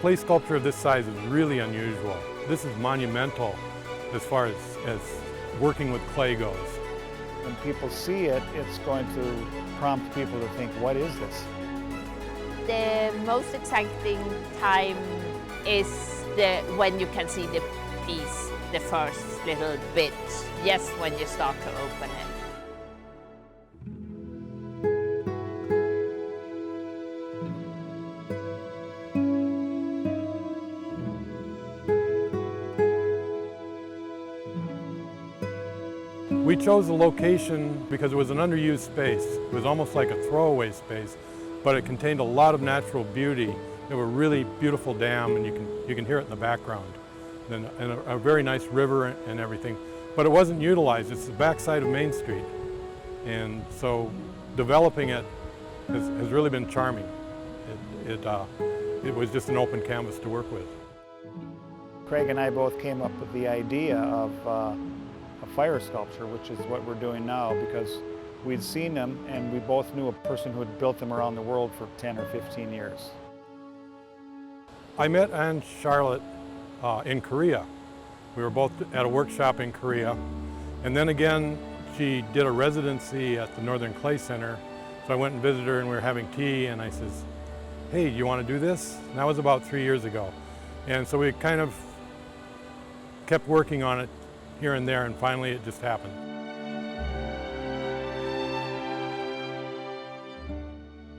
Clay sculpture of this size is really unusual. This is monumental as far as working with clay goes. When people see it, it's going to prompt people to think, what is this? The most exciting time is when you can see the piece, the first little bit, just when you start to open it. We chose the location because it was an underused space. It was almost like a throwaway space, but it contained a lot of natural beauty. There were really beautiful dam, and you can hear it in the background, and a very nice river and everything. But it wasn't utilized. It's the backside of Main Street, and so developing it has really been charming. It was just an open canvas to work with. Craig and I both came up with the idea of a fire sculpture, which is what we're doing now, because we'd seen them and we both knew a person who had built them around the world for 10 or 15 years. I met Anne Charlotte in Korea. We were both at a workshop in Korea, and then again she did a residency at the Northern Clay Center, so I went and visited her and we were having tea, and I says, hey, do you want to do this? And that was about 3 years ago. And so we kind of kept working on it here and there, and finally it just happened.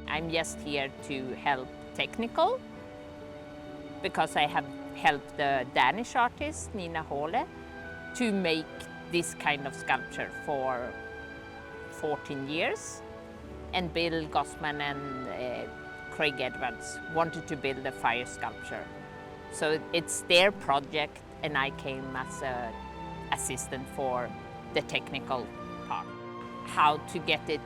I'm just here to help technical, because I have helped the Danish artist Nina Hole to make this kind of sculpture for 14 years. And Bill Gossman and Craig Edwards wanted to build a fire sculpture. So it's their project, and I came as an assistant for the technical part. How to get it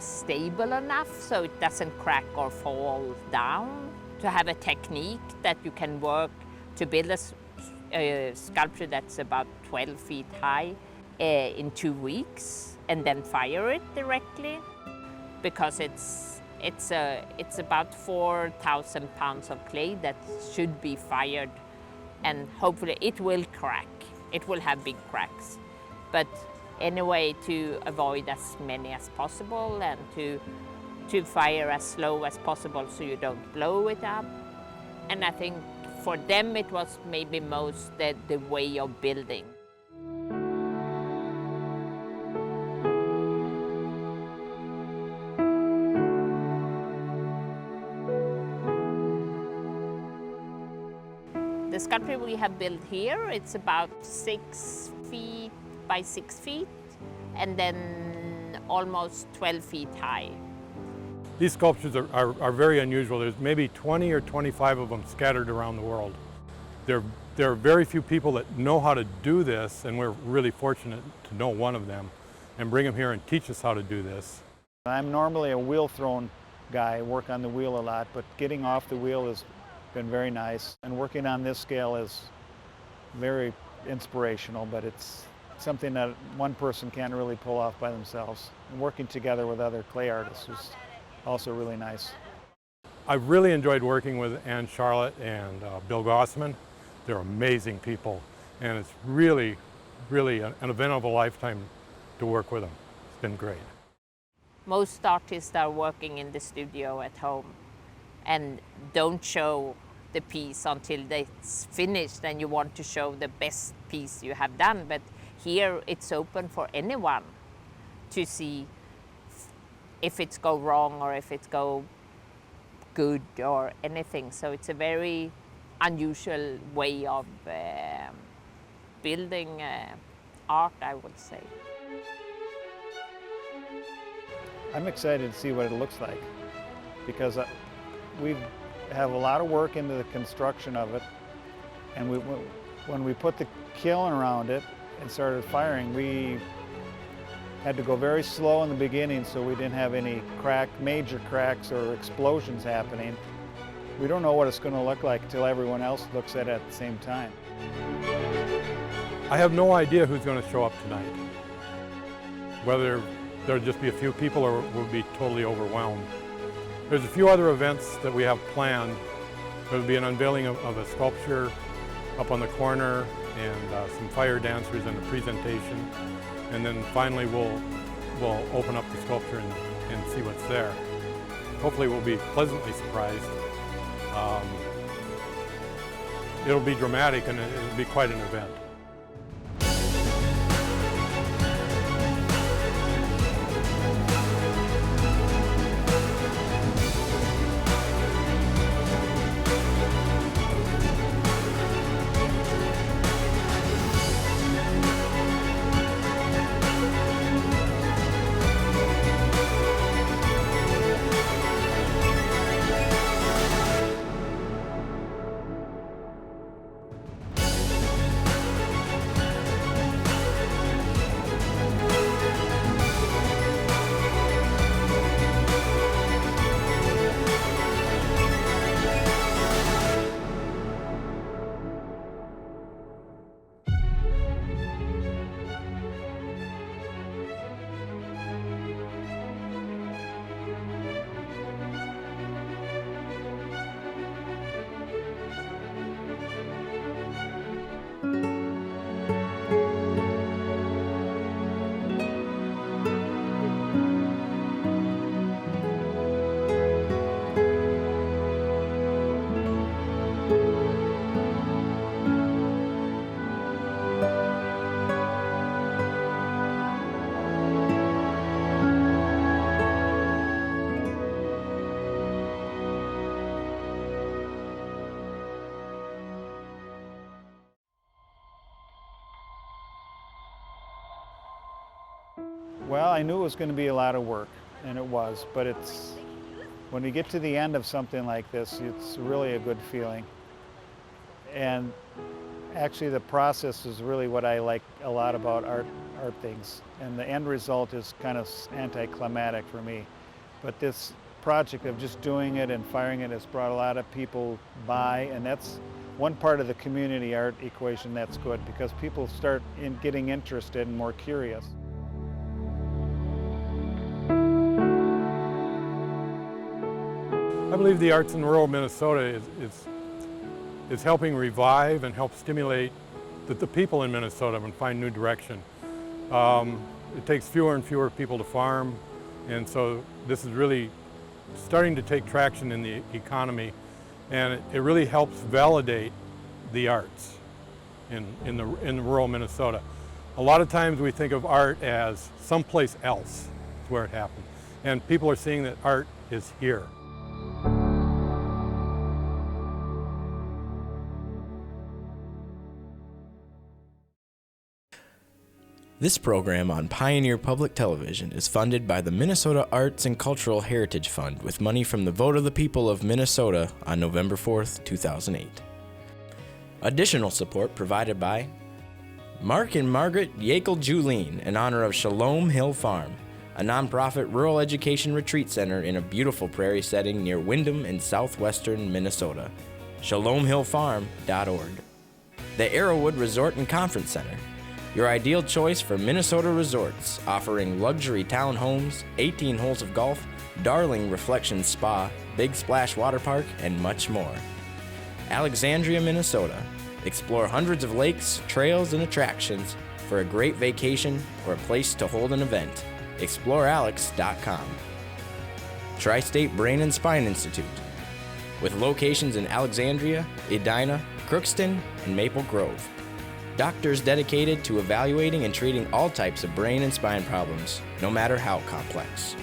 stable enough so it doesn't crack or fall down. To have a technique that you can work to build a sculpture that's about 12 feet high in 2 weeks, and then fire it directly, because it's about 4,000 pounds of clay that should be fired, and hopefully it will crack. It will have big cracks. But anyway, to avoid as many as possible and to fire as slow as possible so you don't blow it up. And I think for them it was maybe most the way of building. The sculpture we have built here, it's about 6 feet by 6 feet, and then almost 12 feet high. These sculptures are very unusual. There's maybe 20 or 25 of them scattered around the world. There are very few people that know how to do this, and we're really fortunate to know one of them and bring him here and teach us how to do this. I'm normally a wheel-thrown guy, work on the wheel a lot, but getting off the wheel has been very nice. And working on this scale is very inspirational, but it's something that one person can't really pull off by themselves. And working together with other clay artists was also really nice. I've really enjoyed working with Anne Charlotte and Bill Gossman. They're amazing people, and it's really, really an event of a lifetime to work with them. It's been great. Most artists are working in the studio at home and don't show the piece until it's finished, and you want to show the best piece you have done. But here it's open for anyone to see if it's go wrong or if it's go good or anything. So it's a very unusual way of building art, I would say. I'm excited to see what it looks like, because we have a lot of work into the construction of it, and when we put the kiln around it and started firing, we had to go very slow in the beginning so we didn't have any major cracks or explosions happening. We don't know what it's going to look like until everyone else looks at it at the same time. I have no idea who's going to show up tonight. Whether there'll just be a few people or we'll be totally overwhelmed. There's a few other events that we have planned, There will be an unveiling of a sculpture up on the corner and some fire dancers and a presentation. And then finally we'll open up the sculpture and see what's there. Hopefully we'll be pleasantly surprised. It'll be dramatic and it'll be quite an event. Well, I knew it was going to be a lot of work, and it was, but when you get to the end of something like this, it's really a good feeling. And actually the process is really what I like a lot about art things. And the end result is kind of anticlimactic for me. But this project of just doing it and firing it has brought a lot of people by, and that's one part of the community art equation that's good, because people start getting interested and more curious. I believe the arts in rural Minnesota is helping revive and help stimulate the people in Minnesota and find new direction. It takes fewer and fewer people to farm, and so this is really starting to take traction in the economy, and it really helps validate the arts in rural Minnesota. A lot of times we think of art as someplace else is where it happens, and people are seeing that art is here. This program on Pioneer Public Television is funded by the Minnesota Arts and Cultural Heritage Fund with money from the vote of the people of Minnesota on November 4th, 2008. Additional support provided by Mark and Margaret Yakel-Julien in honor of Shalom Hill Farm, a nonprofit rural education retreat center in a beautiful prairie setting near Windham in southwestern Minnesota. ShalomHillFarm.org. The Arrowwood Resort and Conference Center, your ideal choice for Minnesota resorts, offering luxury townhomes, 18 holes of golf, Darling Reflections Spa, Big Splash Water Park, and much more. Alexandria, Minnesota. Explore hundreds of lakes, trails, and attractions for a great vacation or a place to hold an event. ExploreAlex.com. Tri-State Brain and Spine Institute, with locations in Alexandria, Edina, Crookston, and Maple Grove. Doctors dedicated to evaluating and treating all types of brain and spine problems, no matter how complex.